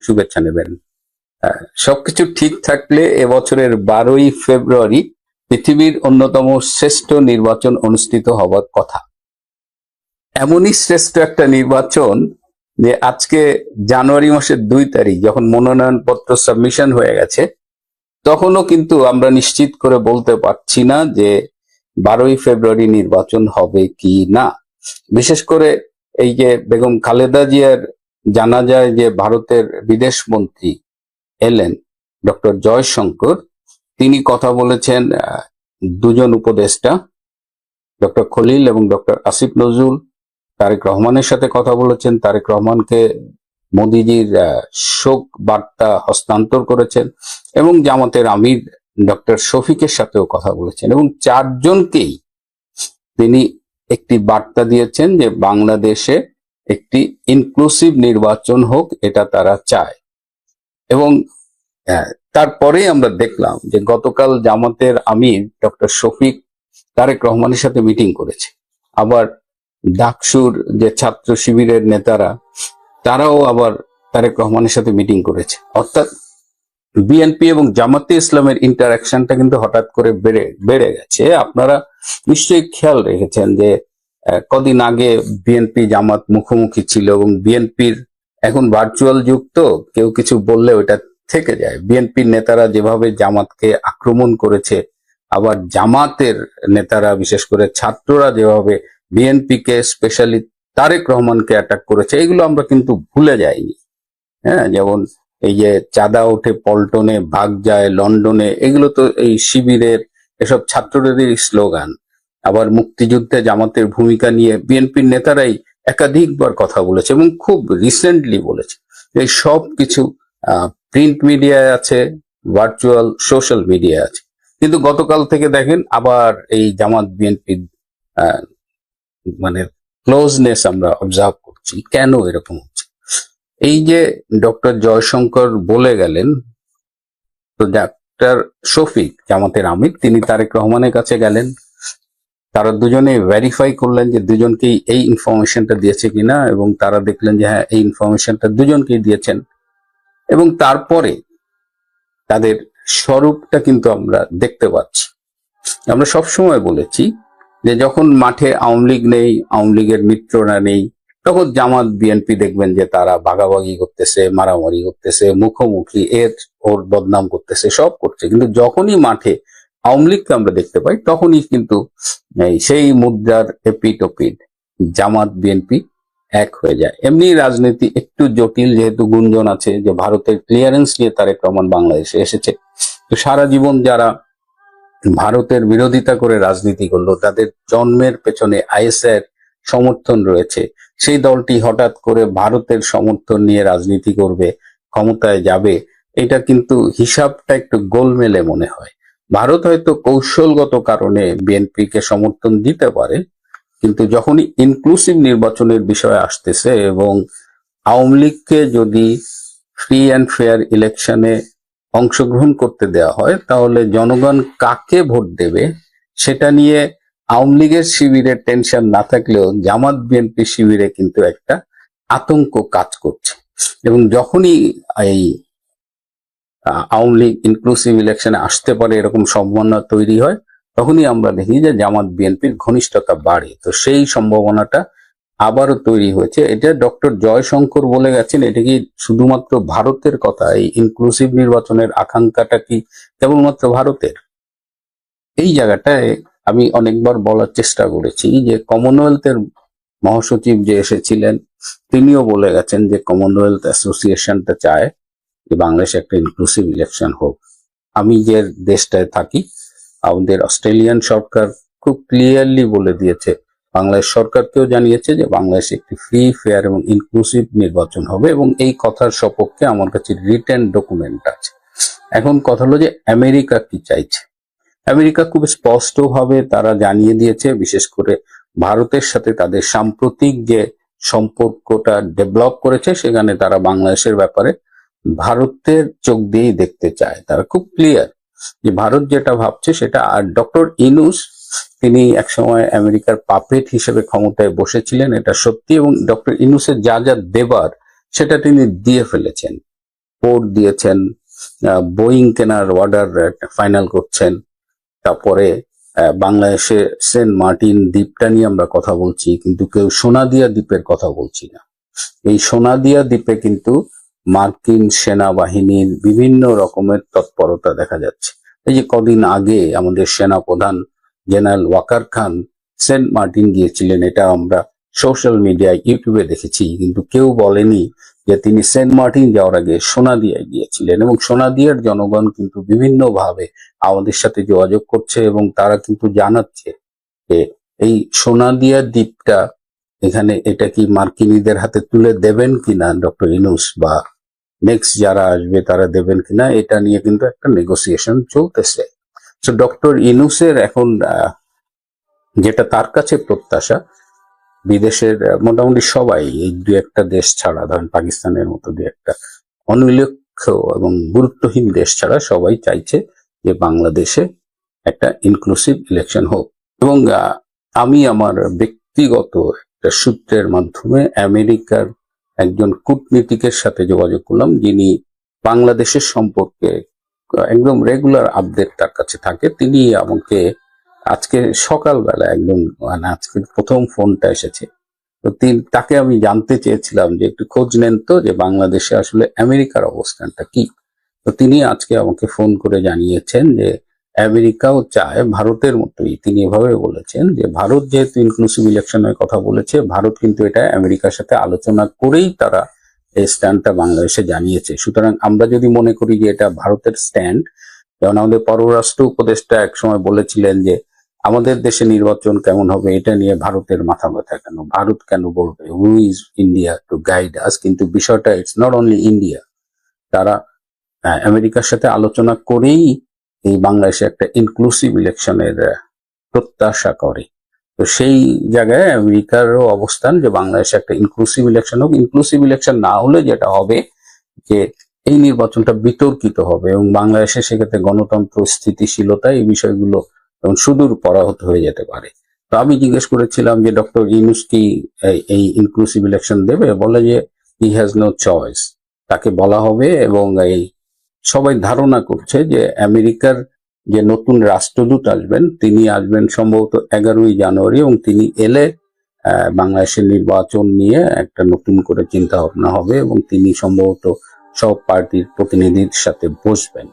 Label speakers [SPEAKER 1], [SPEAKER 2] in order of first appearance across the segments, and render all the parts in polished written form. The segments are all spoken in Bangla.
[SPEAKER 1] শুভেচ্ছা নেবেন। সবকিছু ঠিক থাকলে এবছরের 12ই ফেব্রুয়ারি পৃথিবীর অন্যতম শ্রেষ্ঠ নির্বাচন অনুষ্ঠিত হবার কথা। এমনই শ্রেষ্ঠ একটা নির্বাচন যে আজকে জানুয়ারি মাসের 2 তারিখ যখন মনোনয়নপত্র সাবমিশন হয়ে গেছে, তখনও কিন্তু আমরা নিশ্চিত করে বলতে পারছি না যে 12ই ফেব্রুয়ারি নির্বাচন হবে কি না। বিশেষ করে এই যে বেগম খালেদা জিয়ার জানা যায় যে ভারতের বিদেশ মন্ত্রী এলেন, ডক্টর জয়শঙ্কর, তিনি কথা বলেছেন দুজন উপদেষ্টা, ডক্টর খলিল এবং ডক্টর আসিফ নজরুল তারেক রহমানের সাথে কথা বলেছেন। তারেক রহমানকে মোদিজির শোক বার্তা হস্তান্তর করেছেন এবং জামাতের আমির ডক্টর শফিকের সাথেও কথা বলেছেন এবং চারজনকেই তিনি একটি বার্তা দিয়েছেন যে বাংলাদেশে একটি ইনক্লুসিভ নির্বাচন হোক, এটা তারা চায়। এবং তারপরে আমরা দেখলাম যে গতকাল জামাতের আমির ডক্টর শফিক তারেক রহমানের সাথে মিটিং করেছে। আবার ডাকসুর যে ছাত্র শিবিরের নেতারা, তারাও আবার তারেক রহমানের সাথে মিটিং করেছে। অর্থাৎ বিএনপি এবং জামাতে ইসলামের ইন্টারাকশনটা কিন্তু হঠাৎ করে বেড়ে গেছে। আপনারা নিশ্চয়ই খেয়াল রেখেছেন যে কদিন আগে বিএনপি জামাত মুখোমুখি ছিল এবং বিএনপির এখন ভার্চুয়াল যুগ, তো কেউ কিছু বললে ওটা থেকে যায়। বিএনপির নেতারা যেভাবে জামাতকে আক্রমণ করেছে, আবার জামাতের নেতারা বিশেষ করে ছাত্ররা যেভাবে বিএনপিকে স্পেশালি তারেক রহমানকে অ্যাটাক করেছে, এগুলো আমরা কিন্তু ভুলে যাইনি। হ্যাঁ, যেমন এই যে চাঁদা ওঠে পল্টনে, ভাগ যায় লন্ডনে, এগুলো তো এই শিবিরের এসব ছাত্রদেরই স্লোগান। আবার মুক্তিযুদ্ধে জামাতের ভূমিকা নিয়ে বিএনপির নেতারাই একাধিকবার কথা বলেছে এবং খুব রিসেন্টলি বলেছে। এই সব কিছু প্রিন্ট মিডিয়ায় আছে, ভার্চুয়াল সোশ্যাল মিডিয়ায় আছে। কিন্তু গতকাল থেকে দেখেন আবার এই জামাত বিএনপির মানে ক্লোজনেস আমরা অবজার্ভ করছি। কেন এরকম হচ্ছে? এই যে ডক্টর জয়শঙ্কর বলে গেলেন, তো ডাক্তার শফিক জামাতের আমির তিনি তারেক রহমানের কাছে গেলেন, তারা দুজনে ভেরিফাই করলেন যে দুজনকেই এই ইনফরমেশনটা দিয়েছে কিনা, এবং তারা দেখলেন যে হ্যাঁ, এই ইনফরমেশনটা দুজনকেই দিয়েছেন। এবং তারপরে তাদের স্বরূপটা কিন্তু আমরা দেখতে পাচ্ছি। আমরা সবসময় বলেছি যে যখন মাঠে আওয়ামী লীগ নেই, আওয়ামী লীগের মিত্ররা নেই, তখন জামাত বিএনপি দেখবেন যে তারা ভাগাভাগি করতেছে, মারামারি করতেছে, মুখোমুখি ওর বদনাম করতেছে, সব করছে। কিন্তু যখনই মাঠে আওয়ামী লীগকে আমরা দেখতে পাই, তখনই কিন্তু সেই মুদ্রার এপিট ওপিট জামাত বিএনপি এক হয়ে যায়। এমনি রাজনীতি একটু জটিল, যেহেতু গুঞ্জন আছে যে ভারতের ক্লিয়ারেন্স নিয়ে তারেক রহমান বাংলাদেশে এসেছে। তো সারা জীবন যারা ভারতের বিরোধিতা করে রাজনীতি করলো, তাদের জন্মের পেছনে আইএসআইয়ের সমর্থন রয়েছে। সেই দলটি হঠাৎ করে ভারতের সমর্থন নিয়ে রাজনীতি করবে, ক্ষমতায় যাবে, এটা কিন্তু হিসাবটা একটু গোলমেলে মনে হয়। ভারত হয়তো কৌশলগত কারণে বিএনপিকে সমর্থন দিতে পারে, কিন্তু যখনই ইনক্লুসিভ নির্বাচনের বিষয় আসতেছে এবং আওয়ামী লীগকে যদি ফ্রি অ্যান্ড ফেয়ার ইলেকশনে অংশগ্রহণ করতে দেওয়া হয়, তাহলে জনগণ কাকে ভোট দেবে সেটা নিয়ে আওয়ামী লীগের শিবিরে টেনশন না থাকলেও জামাত বিএনপি শিবিরে কিন্তু একটা আতঙ্ক কাজ করছে। এবং যখনই এই আওয়ামী লীগ ইনক্লুসিভ ইলেকশনে আসতে পারে এরকম সম্ভাবনা তৈরি হয়, তখনই আমরা দেখি যে জামাত বিএনপির ঘনিষ্ঠতা বাড়ে। তো সেই সম্ভাবনাটা আবারও তৈরি হয়েছে। এটা ডক্টর জয়শঙ্কর বলে গেছেন। এটা কি শুধুমাত্র ভারতের কথা? এই ইনক্লুসিভ নির্বাচনের আকাঙ্ক্ষাটা কি কেবলমাত্র ভারতের? এই জায়গাটায় আমি অনেকবার বলার চেষ্টা করেছি যে কমনওয়েলথের মহাসচিব যে এসেছিলেন, তিনিও বলে গেছেন যে কমনওয়েলথ অ্যাসোসিয়েশনটা চায় যে বাংলাদেশে একটা ইনক্লুসিভ ইলেকশন হোক। আমি যে দেশটায় থাকি, আমাদের অস্ট্রেলিয়ান সরকার খুব ক্লিয়ারলি বলে দিয়েছে, বাংলাদেশ সরকারকেও জানিয়েছে যে বাংলাদেশে একটি ফ্রি, ফেয়ার এবং ইনক্লুসিভ নির্বাচন হবে, এবং এই কথার সপক্ষে আমার কাছে রিটেন ডকুমেন্ট আছে। এখন কথা হলো যে আমেরিকা কি চাইছে। আমেরিকা খুব স্পষ্টভাবে তারা জানিয়ে দিয়েছে, বিশেষ করে ভারতের সাথে তাদের সাম্প্রতিক যে সম্পর্কটা ডেভেলপ করেছে, সেখানে তারা বাংলাদেশের ব্যাপারে ভারতের চোখ দিয়েই দেখতে চায়। তারা খুব ক্লিয়ার যে ভারত যেটা ভাবছে সেটা। আর ডক্টর ইনুস, তিনি একসময় আমেরিকার পাপেট হিসেবে ক্ষমতায় বসেছিলেন, এটা সত্যি, এবং ডক্টর ইনুসের যা যা দেবার সেটা তিনি দিয়ে ফেলেছেন। পোর্ট দিয়েছেন, বোয়িং কেনার অর্ডার ফাইনাল করছেন, তারপরে বাংলাদেশে সেন্ট মার্টিন দ্বীপটা নিয়ে আমরা কথা বলছি, কিন্তু কেউ সোনাদিয়া দ্বীপের কথা বলছি না। এই সোনাদিয়া দ্বীপে কিন্তু মার্কিন সেনাবাহিনীর বিভিন্ন রকমের তৎপরতা দেখা যাচ্ছে। এই যে কদিন আগে আমাদের সেনাপ্রধান জেনারেল ওয়াকার খান সেন্ট মার্টিন গিয়েছিলেন, এটা আমরা সোশ্যাল মিডিয়ায় ইউটিউবে দেখেছি, কিন্তু কেউ বলেনি যে তিনি সেন্ট মার্টিন যাওয়ার আগে সোনাদিয়ায় গিয়েছিলেন। এবং সোনাদিয়ার জনগণ কিন্তু বিভিন্ন ভাবে আমাদের সাথে যোগাযোগ করছে এবং তারা কিন্তু জানাচ্ছে যে এই সোনাদিয়া দ্বীপটা এখানে এটা কি মার্কিনীদের হাতে তুলে দেবেন কিনা ডক্টর ইনুস, বা নেক্সট যারা আসবে তারা দেবেন কিনা, এটা নিয়ে কিন্তু একটা নেগোসিয়েশন চলতেছে। তো ডক্টর ইনুসের এখন যেটা তার কাছে প্রত্যাশা, বিদেশের মোটামুটি সবাই, এই দু একটা দেশ ছাড়া, ধরেন পাকিস্তানের মতো দু একটা অনুল্লেখ্য এবং গুরুত্বহীন দেশ ছাড়া সবাই চাইছে যে বাংলাদেশে একটা ইনক্লুসিভ ইলেকশন হোক। এবং আমি আমার ব্যক্তিগত একটা সূত্রের মাধ্যমে আমেরিকার একজন কূটনীতিকের সাথে যোগাযোগ করলাম, যিনি বাংলাদেশের সম্পর্কে একদম রেগুলার আপডেট তার কাছে থাকে। তিনি আমাকে আজকে সকালবেলা একদম, মানে আজকে প্রথম ফোনটা এসেছে, তো তাকে আমি জানতে চেয়েছিলাম যে একটু খোঁজ নেন তো যে বাংলাদেশে আসলে আমেরিকার অবস্থানটা কি। তো তিনি আজকে আমাকে ফোন করে জানিয়েছেন যে আমেরিকাও চায় ভারতের মতোই, তিনি এভাবে বলেছেন যে ভারত যেহেতু ইনক্লুসিভ ইলেকশনের কথা বলেছে, ভারত কিন্তু এটা আমেরিকার সাথে আলোচনা করেই তারা এই স্ট্যান্ডটা বাংলাদেশে জানিয়েছে। সুতরাং আমরা যদি মনে করি যে এটা ভারতের স্ট্যান্ড, যেমন আমাদের পররাষ্ট্র উপদেষ্টা একসময় বলেছিলেন যে আমাদের দেশে নির্বাচন কেমন হবে এটা নিয়ে ভারতের মাথা ব্যথা কেন, ভারত কেন বলবে, who is India to guide আস। কিন্তু বিষয়টা ইটস নট অনলি ইন্ডিয়া, তারা আমেরিকার সাথে আলোচনা করেই এই বাংলাদেশে একটা ইনক্লুসিভ ইলেকশনের প্রত্যাশা করে। তো সেই জায়গায় আমেরিকারও অবস্থান যে বাংলাদেশে একটা ইনক্লুসিভ ইলেকশন হোক। ইনক্লুসিভ ইলেকশন না হলে যেটা হবে যে এই নির্বাচনটা বিতর্কিত হবে এবং বাংলাদেশে সেক্ষেত্রে গণতন্ত্র, স্থিতিশীলতা, এই বিষয়গুলো সুদূর পরাহত হয়ে যেতে পারে। তো আমি জিজ্ঞেস করেছিলাম যে ডক্টর ইউনূস কি এই ইনক্লুসিভ ইলেকশন দেবে, বলে যে হি হ্যাজ নো চয়েস, তাকে বলা হবে। এবং এই সবাই ধারণা করছে যে আমেরিকার যে নতুন রাষ্ট্রদূত আসবেন, তিনি আসবেন সম্ভবত 11ই জানুয়ারি, এবং তিনি এলে বাংলাদেশের নির্বাচন নিয়ে একটা নতুন করে চিন্তা ভাবনা হবে এবং তিনি সম্ভবত সব পার্টির প্রতিনিধির সাথে বসবেন।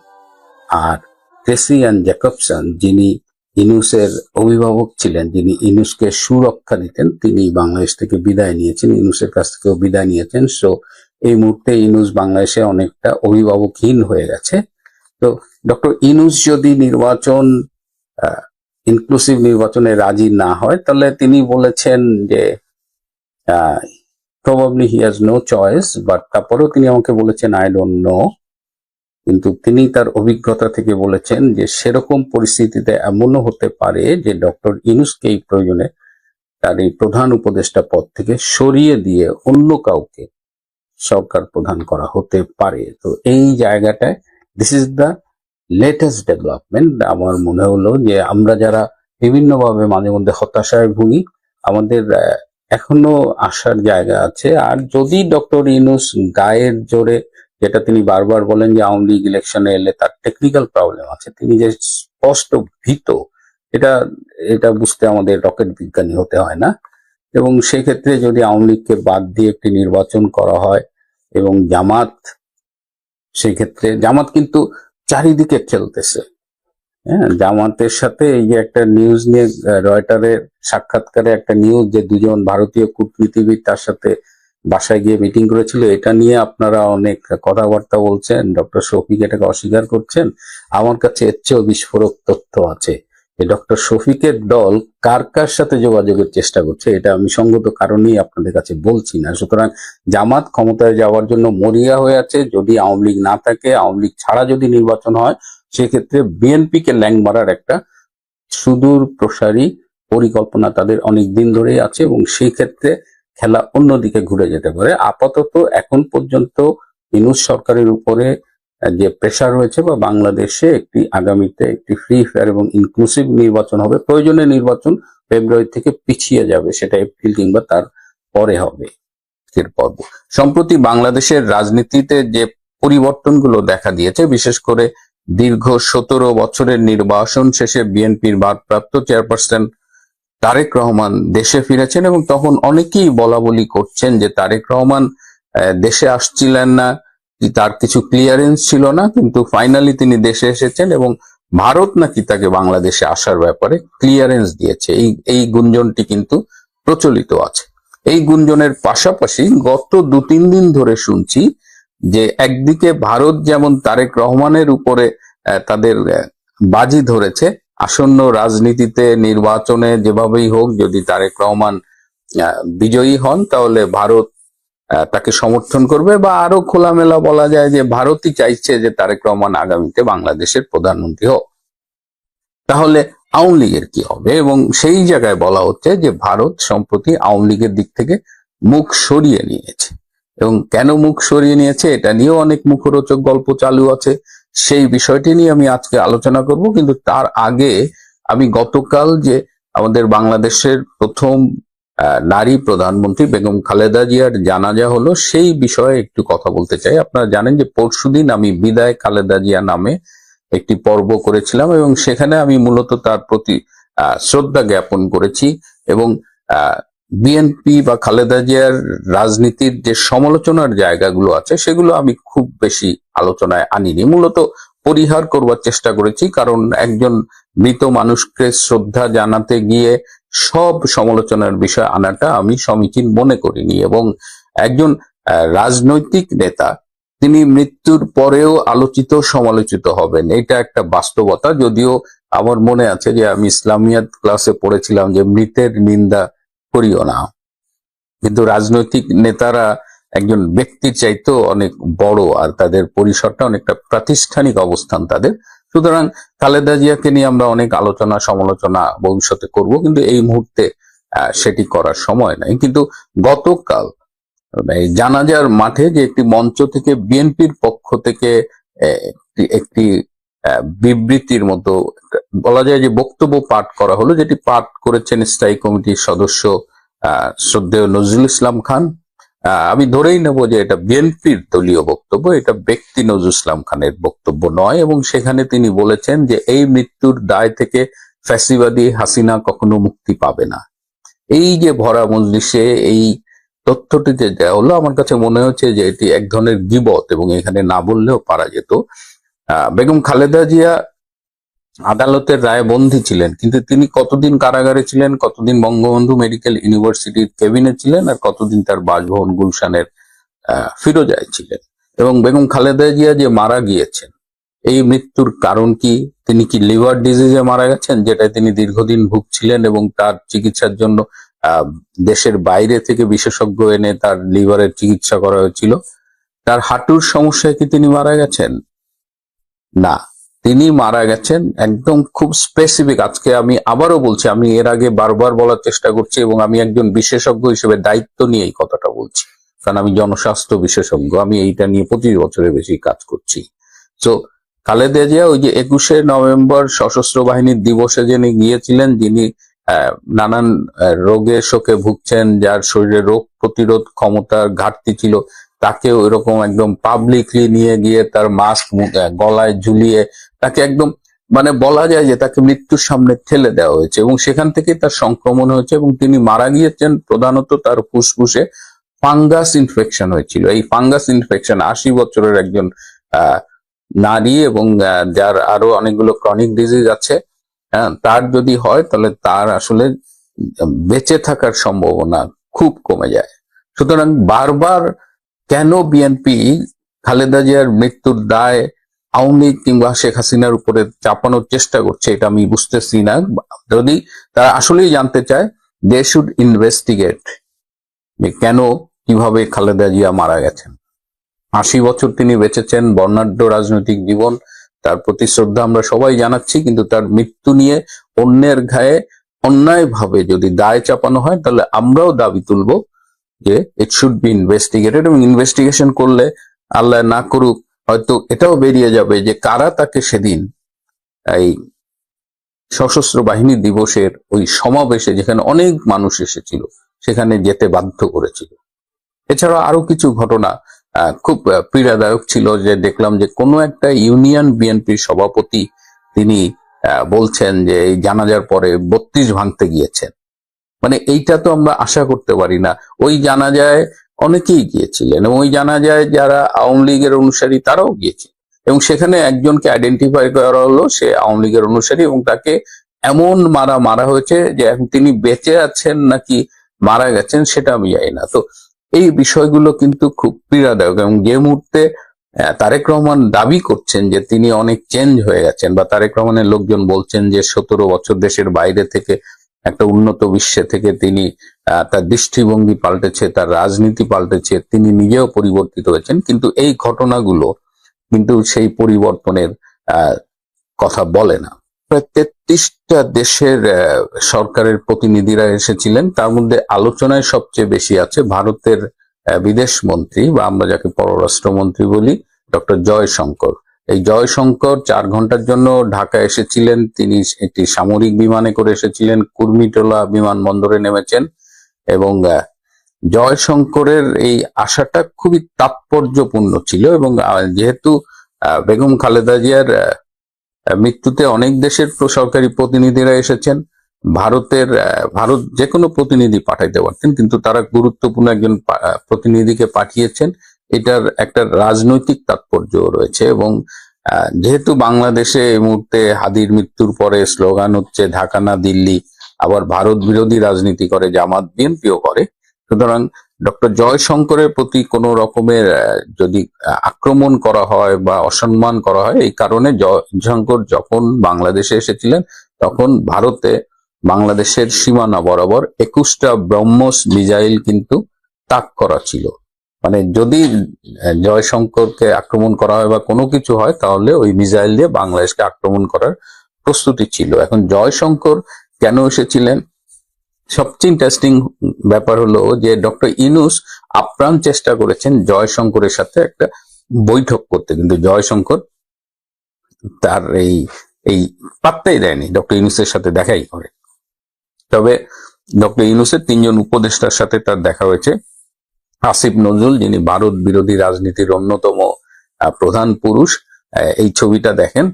[SPEAKER 1] আর ক্রেসিয়ান জ্যাকবসন, যিনি ইনুসের অভিভাবক ছিলেন, যিনি ইনুসকে সুরক্ষা দিতেন, তিনি বাংলাদেশ থেকে বিদায় নিয়েছেন, ইনুসের কাছ থেকেও বিদায় নিয়েছেন। সো এই মুহূর্তে ইনুস বাংলাদেশে অনেকটা অভিভাবকহীন হয়ে গেছে। তো ডক্টর ইনুস যদি নির্বাচন ইনক্লুসিভ নির্বাচনে রাজি না হয়, তাহলে তিনি বলেছেন যে probably he has no choice, but তারপরেও তিনি আমাকে বলেছেন আই ডোন্ট নো। কিন্তু তিনি তার অভিজ্ঞতা থেকে বলেছেন যে সেরকম পরিস্থিতিতে এমনও হতে পারে যে ডক্টর ইনুসকে এই প্রয়োজনে তার এই প্রধান উপদেষ্টা পদ থেকে সরিয়ে দিয়ে অন্য কাউকে সরকার প্রধান করা হতে পারে। তো এই জায়গাটায় this is the latest development. আমার মনে হলো যে আমরা যারা বিভিন্নভাবে মাঝে মধ্যে হতাশায় ভুগি, আমাদের এখনো আসার জায়গা আছে। আর যদি ডক্টর ইউনূস গায়ের জোরে, যেটা তিনি বারবার বলেন যে আওয়ামী লীগ ইলেকশনে এলে তার টেকনিক্যাল প্রবলেম আছে, তিনি যে স্পষ্ট ভীত, এটা বুঝতে আমাদের রকেট বিজ্ঞানী হতে হয় না। এবং সেক্ষেত্রে যদি আওয়ামী লীগকে বাদ দিয়ে একটি নির্বাচন করা হয় এবং জামাত, সেই ক্ষেত্রে জামাত কিন্তু চারিদিকে খেলতেছে। হ্যাঁ, জামাতের সাথে এই যে একটা নিউজ নিয়ে রয়টারের সাক্ষাৎকারে একটা নিউজ যে দুজন ভারতীয় কূটনীতিবিদ তার সাথে বাসায় গিয়ে মিটিং করেছিল, এটা নিয়ে আপনারা অনেক কথাবার্তা বলছেন, ডক্টর শফিক এটাকে অস্বীকার করছেন। আমার কাছে এর চেয়েও বিস্ফোরক তথ্য আছে যে ডক্টর শফিকের দল কার কার সাথে যোগাযোগের চেষ্টা করছে, এটা আমি সঙ্গত কারণেই আপনাদের কাছে বলছি না। সুতরাং জামাত ক্ষমতায় যাওয়ার জন্য মরিয়া হয়ে আছে। যদি আওয়ামী লীগ না থাকে, আওয়ামী লীগ ছাড়া যদি নির্বাচন হয়, সেক্ষেত্রে বিএনপিকে ল্যাং মারার একটা সুদূর প্রসারী পরিকল্পনা তাদের অনেক দিন ধরেই আছে এবং সেই ক্ষেত্রে খেলা অন্যদিকে ঘুরে যেতে পারে। আপাতত এখন পর্যন্ত ইউনূস সরকারের উপরে যে প্রেসার রয়েছে, বা বাংলাদেশে আগামীতে একটি ফ্রি ফেয়ার এবং ইনক্লুসিভ নির্বাচন হবে, প্রয়োজনে নির্বাচন ফেব্রুয়ারি থেকে পিছিয়ে যাবে, সেটা এপ্রিল কিংবা তার পরে হবে। সম্প্রতি বাংলাদেশের রাজনীতিতে যে পরিবর্তনগুলো দেখা দিয়েছে। বিশেষ করে দীর্ঘ 17 বছরের নির্বাসন শেষে বিএনপির ভারপ্রাপ্ত চেয়ারপারসন তারেক রহমান দেশে ফিরেছেন, এবং তখন অনেকেই বলা বলি করছেন যে তারেক রহমান দেশে আসছিলেন না, তার কিছু ক্লিয়ারেন্স ছিল না, কিন্তু ফাইনালি তিনি দেশে এসেছেন এবং ভারত নাকি তাকে বাংলাদেশে আসার ব্যাপারে ক্লিয়ারেন্স দিয়েছে। এই গুঞ্জনটি কিন্তু প্রচলিত আছে। এই গুঞ্জনের পাশাপাশি গত 2-3 দিন ধরে শুনছি যে একদিকে ভারত যেমন তারেক রহমানের উপরে তাদের বাজি ধরেছে, আসন্ন রাজনীতিতে নির্বাচনে যেভাবেই হোক যদি তারেক রহমান বিজয়ী হন তাহলে ভারত তাকে সমর্থন করবে, বা আরো খোলামেলা বলা যায় যে ভারতই চাইছে যে তারেক রহমান আগামীতে বাংলাদেশের প্রধানমন্ত্রী হোক। তাহলে আওয়ামী লীগের কি হবে? এবং সেই জায়গায় বলা হচ্ছে যে ভারত সম্প্রতি আওয়ামী লীগের দিক থেকে মুখ সরিয়ে নিয়েছে, এবং কেন মুখ সরিয়ে নিয়েছে এটা নিয়েও অনেক মুখরোচক গল্প চালু আছে। সেই বিষয়টি নিয়ে আমি আজকে আলোচনা করব, কিন্তু তার আগে আমি গতকাল যে আমাদের বাংলাদেশের প্রথম নারী প্রধানমন্ত্রী বেগম খালেদা জিয়ার জানাজা হলো, সেই বিষয়ে একটু কথা বলতে চাই। আপনারা জানেন যে পরশুদিন আমি বিদায় খালেদা জিয়া নামে একটি পর্ব করেছিলাম, এবং সেখানে আমি মূলত তার প্রতি শ্রদ্ধা জ্ঞাপন করেছি, এবং বিএনপি বা খালেদা জিয়ার রাজনীতির যে সমালোচনার জায়গাগুলো আছে সেগুলো আমি খুব বেশি আলোচনায় আনিনি, মূলত পরিহার করবার চেষ্টা করেছি। কারণ একজন মৃত মানুষকে শ্রদ্ধা জানাতে গিয়ে সব সমালোচনার বিষয় আনাটা আমি সমীচীন মনে করিনি, এবং একজন রাজনৈতিক নেতা তিনি মৃত্যুর পরেও আলোচিত সমালোচিত হবেন, এটা একটা বাস্তবতা। যদিও আমার মনে আছে যে আমি ইসলামিয়াত ক্লাসে পড়েছিলাম যে মৃতের নিন্দা করিও না, কিন্তু রাজনৈতিক নেতারা একজন ব্যক্তির চাইতেও অনেক বড়, আর তাদের পরিসরটা অনেকটা প্রাতিষ্ঠানিক অবস্থান তাদের। সুতরাং খালেদা জিয়াকে নিয়ে আমরা অনেক আলোচনা সমালোচনা ভবিষ্যতে করব, কিন্তু এই মুহূর্তে সেটি করার সময় নাই। কিন্তু গতকাল জানাজার মাঠে যে একটি মঞ্চ থেকে বিএনপির পক্ষ থেকে একটি বিবৃতির মতো বলা যায় যে বক্তব্য পাঠ করা হলো, যেটি পাঠ করেছেন স্থায়ী কমিটির সদস্য শ্রদ্ধেয় নজরুল ইসলাম খান। আমি ধরেই নেব যে এটা বিএনপির দলীয় বক্তব্য, এটা ব্যক্তি নজরুল ইসলাম খানের বক্তব্য নয়, এবং সেখানে তিনি বলেছেন যে এই মৃত্যুর দায় থেকে ফ্যাসিবাদী হাসিনা কখনো মুক্তি পাবে না। এই যে ভরা মজলিসে এই তথ্যটি যে দেওয়া হলো, আমার কাছে মনে হচ্ছে যে এটি এক ধরনের গীবত, এবং এখানে না বললেও পারা যেত। বেগম খালেদা জিয়া আদালতের রায়ে বন্দী ছিলেন, কিন্তু তিনি কতদিন কারাগারে ছিলেন, কতদিন বঙ্গবন্ধু মেডিকেল ইউনিভার্সিটির কেবিনে ছিলেন, আর কতদিন তার বাসভবন গুলশানের ফিরোজায় ছিলেন। এবং বেগম খালেদা জিয়া যে মারা গিয়েছেন, এই মৃত্যুর কারণ কি? তিনি কি লিভার ডিজিজে মারা গেছেন, যেটা তিনি দীর্ঘদিন ভুগছিলেন, এবং তার চিকিৎসার জন্য দেশের বাইরে থেকে বিশেষজ্ঞ এনে তার লিভারের চিকিৎসা করা হয়েছিল? তার হাঁটুর সমস্যায় কি তিনি মারা গেছেন? না, তিনি মারা গেছেন একদম খুব স্পেসিফিক। আজকে আমি আবারও বলছি, আমি এর আগে বারবার বলার চেষ্টা করছি, এবং আমি একজন বিশেষজ্ঞ হিসেবে দায়িত্ব নিয়ে এই কথাটা বলছি, কারণ আমি জনস্বাস্থ্য বিশেষজ্ঞ, আমি এইটা নিয়ে 25 বছরের বেশি কাজ করছি। তো খালেদা জিয়া ওই যে 21শে নভেম্বর সশস্ত্র বাহিনীর দিবসে যিনি গিয়েছিলেন, যিনি নানান রোগে শোকে ভুগছেন, যার শরীরে রোগ প্রতিরোধ ক্ষমতার ঘাটতি ছিল, তাকে ওইরকম একদম পাবলিকলি নিয়ে গিয়ে তার মাস্ক গলায় ঝুলিয়ে তাকে একদম মানে বলা যায় যে তাকে মৃত্যুর সামনে ঠেলে দেওয়া হয়েছে, এবং সেখান থেকে তার সংক্রমণ হয়েছে, এবং তিনি মারা গিয়েছেন প্রধানত তার ফুসফুসে ফাঙ্গাস ইনফেকশন হয়েছিল। এই ফাঙ্গাস ইনফেকশন 80 বছরের একজন নারী, এবং যার আরো অনেকগুলো ক্রনিক ডিজিজ আছে, তার যদি হয় তাহলে তার আসলে বেঁচে থাকার সম্ভাবনা খুব কমে যায়। সুতরাং বারবার কেন বিএনপি খালেদা জিয়ার মৃত্যুর দায় আওয়ামী লীগ কিংবা শেখ হাসিনার উপরে চাপানোর চেষ্টা করছে, এটা আমি বুঝতেছি না। যদি তারা আসলেই জানতে চায়, দে শুড ইনভেস্টিগেট কেন কিভাবে খালেদা জিয়া মারা গেছেন। 80 বছর তিনি বেঁচেছেন, বর্ণাঢ্য রাজনৈতিক জীবন, তার প্রতি শ্রদ্ধা আমরা সবাই জানাচ্ছি, কিন্তু তার মৃত্যু নিয়ে অন্যের ঘায়ে অন্যায়ভাবে যদি দায় চাপানো হয়, তাহলে আমরাও দাবি তুলব যে ইট শুড বি ইনভেস্টিগেটেড, এবং ইনভেস্টিগেশন করলে আল্লাহ না করুক হয়তো এটাও বেরিয়ে যাবে যে কারা তাকে সেদিন এই সশস্ত্র বাহিনী দিবসের ওই সমাবেশে, যেখানে অনেক মানুষ এসেছিল, সেখানে যেতে বাধ্য করেছিল। এছাড়া আরো কিছু ঘটনা খুব পীড়াদায়ক ছিল যে দেখলাম যে কোনো একটা ইউনিয়ন বিএনপির সভাপতি তিনি বলছেন যে এই জানাজার পরে 32 ভাঙতে গিয়েছেন। মানে এইটা তো আমরা আশা করতে পারি না। ওই জানাজায় অনেকেই গিয়েছিলেন এবং ওই জানাজায় যারা আওয়ামী লীগের অনুসারী তারাও গিয়েছে এবং সেখানে একজনকে আইডেন্টিফাই করা হলো সে আওয়ামী লীগের অনুসারী এবং তাকে এমন মারা হয়েছে যে এখন তিনি বেঁচে আছেন নাকি মারা গেছেন সেটা আমি জানি না। তো এই বিষয়গুলো কিন্তু খুব পীড়াদায়ক এবং যে মুহূর্তে তারেক রহমান দাবি করছেন যে তিনি অনেক চেঞ্জ হয়ে গেছেন বা তারেক রহমানের লোকজন বলছেন যে 17 বছর দেশের বাইরে থেকে একটা উন্নত বিশ্বে থেকে তিনি তার দৃষ্টিভঙ্গি পাল্টেছে, তার রাজনীতি পাল্টেছে, তিনি নিজেও পরিবর্তিত হয়েছেন, কিন্তু এই ঘটনাগুলো কিন্তু সেই পরিবর্তনের কথা বলে না। প্রায় 33টা দেশের সরকারের প্রতিনিধিরা এসেছিলেন, তার মধ্যে আলোচনায় সবচেয়ে বেশি আছে ভারতের বিদেশ মন্ত্রী বা আমরা যাকে পররাষ্ট্রমন্ত্রী বলি ডক্টর জয়শঙ্কর। এই জয়শঙ্কর 4 ঘন্টার জন্য ঢাকা এসেছিলেন। তিনি একটি সামরিক বিমানে করে এসেছিলেন, কুর্মিটোলা বিমানবন্দরে নেমেছেন এবং জয়শঙ্করের এই আশাটা খুবই তাৎপর্যপূর্ণ ছিল এবং যেহেতু বেগম খালেদা জিয়ার মৃত্যুতে অনেক দেশের সরকারি প্রতিনিধিরা এসেছেন, ভারত যে কোনো প্রতিনিধি পাঠাইতে পারতেন, কিন্তু তারা গুরুত্বপূর্ণ একজন প্রতিনিধিকে পাঠিয়েছেন। এটার একটা রাজনৈতিক তাৎপর্য রয়েছে এবং যেহেতু বাংলাদেশে এই মুহূর্তে হাদির মৃত্যুর পরে স্লোগান হচ্ছে ঢাকা না দিল্লি, আবার ভারত বিরোধী রাজনীতি করে জামাত বিএনপিও করে, সুতরাং ডক্টর জয়শঙ্করের প্রতি কোনো রকমের যদি আক্রমণ করা হয় বা অসম্মান করা হয়, এই কারণে জয়শঙ্কর যখন বাংলাদেশে এসেছিলেন তখন ভারতে বাংলাদেশের সীমানা বরাবর 21টা ব্রহ্মস মিসাইল কিন্তু তাক করা ছিল। মানে যদি জয়শঙ্করকে আক্রমণ করা হয় বা কোনো কিছু হয় তাহলে ওই মিসাইল দিয়ে বাংলাদেশকে আক্রমণ করার প্রস্তুতি ছিল। এখন জয়শঙ্কর কেন এসেছিলেন? সবচেয়ে ইন্টারেস্টিং ব্যাপার হলো যে ডক্টর ইউনূস আপ্রাণ চেষ্টা করেছেন জয়শঙ্করের সাথে একটা বৈঠক করতে, কিন্তু জয়শঙ্কর তার এই পাত্তাই দেয়নি, ডক্টর ইউনূসের সাথে দেখাই করে। তবে ডক্টর ইউনূসের 3 জন উপদেষ্টার সাথে তার দেখা হয়েছে। আসিফ নজরুল, যিনি ভারত বিরোধী রাজনীতির অন্যতম প্রধান পুরুষ, এই ছবিটা দেখেন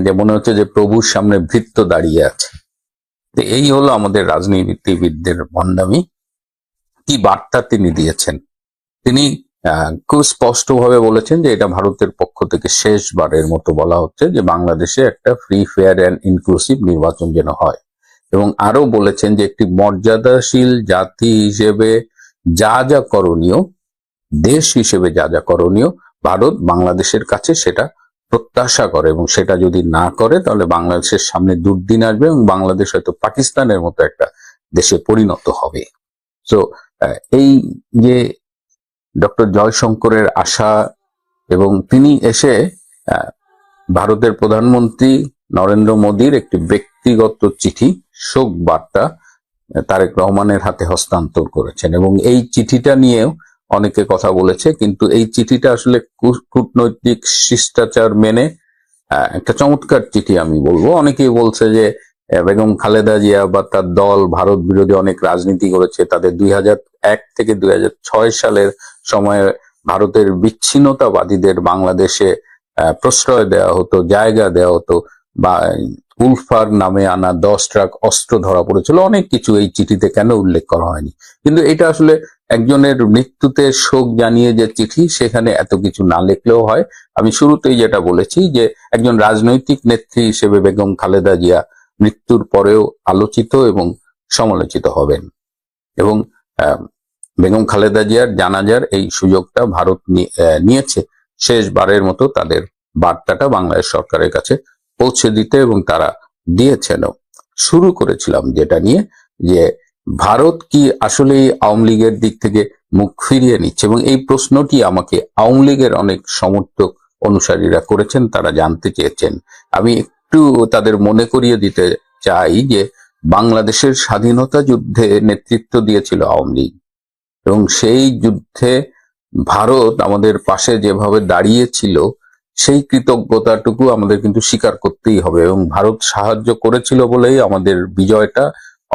[SPEAKER 1] যে মনে হচ্ছে যে প্রভুর সামনে ভৃত্য দাঁড়িয়ে আছে। এই হলো আমাদের রাজনীতিবিদদের ভণ্ডামি। কি বার্তা তিনি দিয়েছেন? তিনি খুব স্পষ্টভাবে বলেছেন যে এটা ভারতের পক্ষ থেকে শেষবারের মতো বলা হচ্ছে যে বাংলাদেশে একটা ফ্রি, ফেয়ার অ্যান্ড ইনক্লুসিভ নির্বাচন যেন হয়, এবং আরো বলেছেন যে একটি মর্যাদাশীল জাতি হিসেবে যা যা করণীয়, দেশ হিসেবে যা যা করণীয়, ভারত বাংলাদেশের কাছে সেটা প্রত্যাশা করে এবং সেটা যদি না করে তাহলে বাংলাদেশের সামনে দুর্দিন আসবে এবং বাংলাদেশ হয়তো পাকিস্তানের মতো একটা দেশে পরিণত হবে। তো এই যে ডক্টর জয়শঙ্করের আশা, এবং তিনি এসে ভারতের প্রধানমন্ত্রী নরেন্দ্র মোদীর একটি ব্যক্তিগত চিঠি, শোক বার্তা তারেক রহমানের হাতে হস্তান্তর করেছেন এবং এই চিঠিটা নিয়েও অনেকে কথা বলেছে, কিন্তু এই চিঠিটা আসলে কূটনৈতিক শিষ্টাচার মেনে একটা চমৎকার চিঠি আমি বলবো। অনেকেই বলছে যে বেগম খালেদা জিয়া বা তার দল ভারত বিরোধী অনেক রাজনীতি করেছে, তাদের 2001 থেকে 2006 সালের সময়ে ভারতের বিচ্ছিন্নতাবাদীদের বাংলাদেশে প্রশ্রয় দেওয়া হতো, জায়গা দেওয়া হতো, বা উলফার নামে আনা 10 ট্রাক অস্ত্র ধরা পড়েছিল, অনেক কিছু এই চিঠিতে কেন উল্লেখ করা হয়নি। কিন্তু এটা আসলে একজনের মৃত্যুতে শোক জানিয়ে যে চিঠি, সেখানে এত কিছু না লিখলেও হয়। আমি শুরুতেই যেটা বলেছি যে একজন রাজনৈতিক নেত্রী হিসেবে বেগম খালেদা জিয়া মৃত্যুর পরেও আলোচিত এবং সমালোচিত হবেন, এবং বেগম খালেদা জিয়ার জানাজার এই সুযোগটা ভারত নিয়েছে শেষবারের মতো তাদের বার্তাটা বাংলাদেশ সরকারের কাছে পৌঁছে দিতে, এবং তারা দিয়েছেনও। শুরু করেছিলাম যেটা নিয়ে যে ভারত কি আসলে আওয়ামী লীগের দিক থেকে মুখ ফিরিয়ে নিচ্ছে, এবং এই প্রশ্নটি আমাকে আওয়ামী লীগের অনেক সমর্থক অনুসারীরা করেছেন, তারা জানতে চেয়েছেন। আমি একটু তাদের মনে করিয়ে দিতে চাই যে বাংলাদেশের স্বাধীনতা যুদ্ধে নেতৃত্ব দিয়েছিল আওয়ামী লীগ, এবং সেই যুদ্ধে ভারত আমাদের পাশে যেভাবে দাঁড়িয়েছিল সেই কৃতজ্ঞতাটুকু আমাদের কিন্তু স্বীকার করতেই হবে, এবং ভারত সাহায্য করেছিল বলেই আমাদের বিজয়টা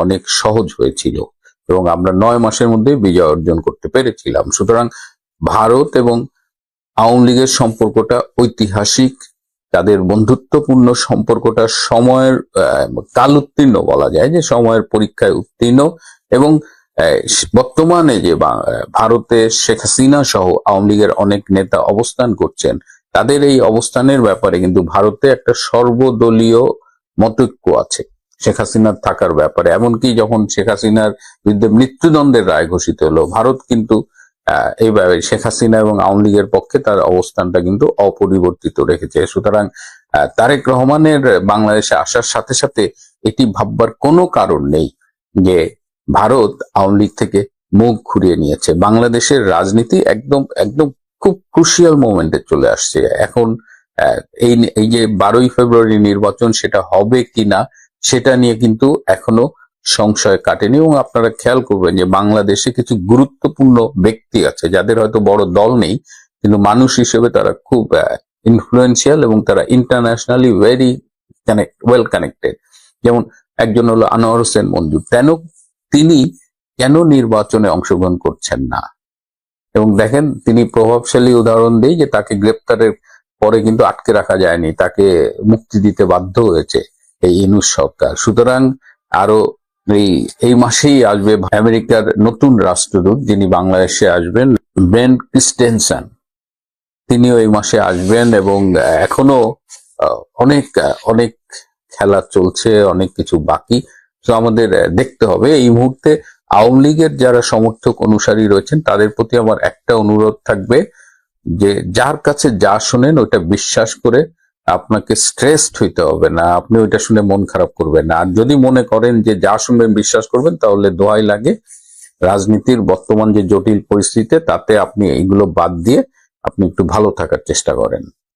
[SPEAKER 1] অনেক সহজ হয়েছিল এবং আমরা 9 মাসের মধ্যে বিজয় অর্জন করতে পেরেছিলাম। সুতরাং ভারত এবং আওয়ামী লীগের সম্পর্কটা ঐতিহাসিক, তাদের বন্ধুত্বপূর্ণ সম্পর্কটা সময়ের কাল উত্তীর্ণ বলা যায়, যে সময়ের পরীক্ষায় উত্তীর্ণ। এবং বর্তমানে যে ভারতে শেখ হাসিনা সহ আওয়ামী লীগের অনেক নেতা অবস্থান করছেন, তাদের এই অবস্থানের ব্যাপারে কিন্তু ভারতে একটা সর্বদলীয় মতৈক্য আছে শেখ হাসিনার থাকার ব্যাপারে। এমনকি যখন শেখ হাসিনার বিরুদ্ধে মৃত্যুদণ্ডের রায় ঘোষিত হলো, ভারত কিন্তু এইভাবে শেখ হাসিনা এবং আওয়ামী লীগের পক্ষে তার অবস্থানটা কিন্তু অপরিবর্তিত রেখেছে। সুতরাং তারেক রহমানের বাংলাদেশে আসার সাথে সাথে এটি ভাববার কোনো কারণ নেই যে ভারত আওয়ামী লীগ থেকে মুখ ঘুরিয়ে নিয়েছে। বাংলাদেশের রাজনীতি একদম একদম খুব ক্রুশিয়াল মোমেন্টে চলে আসছে এখন। এই যে 12ই ফেব্রুয়ারি নির্বাচন, সেটা হবে কিনা সেটা নিয়ে কিন্তু এখনো সংশয় কাটেনি। এবং আপনারা খেয়াল করবেন যে বাংলাদেশে কিছু গুরুত্বপূর্ণ ব্যক্তি আছে যাদের হয়তো বড় দল নেই, কিন্তু মানুষ হিসেবে তারা খুব ইনফ্লুয়েন্সিয়াল এবং তারা ইন্টারন্যাশনালি ভেরি ওয়েল কানেক্টেড। যেমন একজন হলো আনোয়ার হোসেন মঞ্জু। তিনি কেন নির্বাচনে অংশগ্রহণ করছেন না? এবং দেখেন, তিনি প্রভাবশালী উদাহরণ দেই যে তাকে গ্রেপ্তারের পরে কিন্তু আটকে রাখা যায়নি, তাকে মুক্তি দিতে বাধ্য হয়েছে এই ইউনূস সরকার। সুতরাং আরো এই মাসেই আসবে আমেরিকার নতুন রাষ্ট্রদূত, যিনি বাংলাদেশে আসবেন, ব্রেন ক্রিস্টেনসন। তিনিও এই মাসে আসবেন এবং এখনো অনেক অনেক খেলা চলছে, অনেক কিছু বাকি। তো আমাদের দেখতে হবে। এই মুহূর্তে আওয়ামী লীগের যারা সমর্থক অনুসারী রয়েছেন তাদের প্রতি আমার একটা অনুরোধ থাকবে যে যার কাছে যা শোনেন ওটা বিশ্বাস করে আপনাকে স্ট্রেসড হইতে হবে না, আপনি ওইটা শুনে মন খারাপ করবেন না। আর যদি মনে করেন যে যা শুনবেন বিশ্বাস করবেন, তাহলে দোহাই লাগে, রাজনীতির বর্তমান যে জটিল পরিস্থিতিতে তাতে আপনি এইগুলো বাদ দিয়ে আপনি একটু ভালো থাকার চেষ্টা করেন।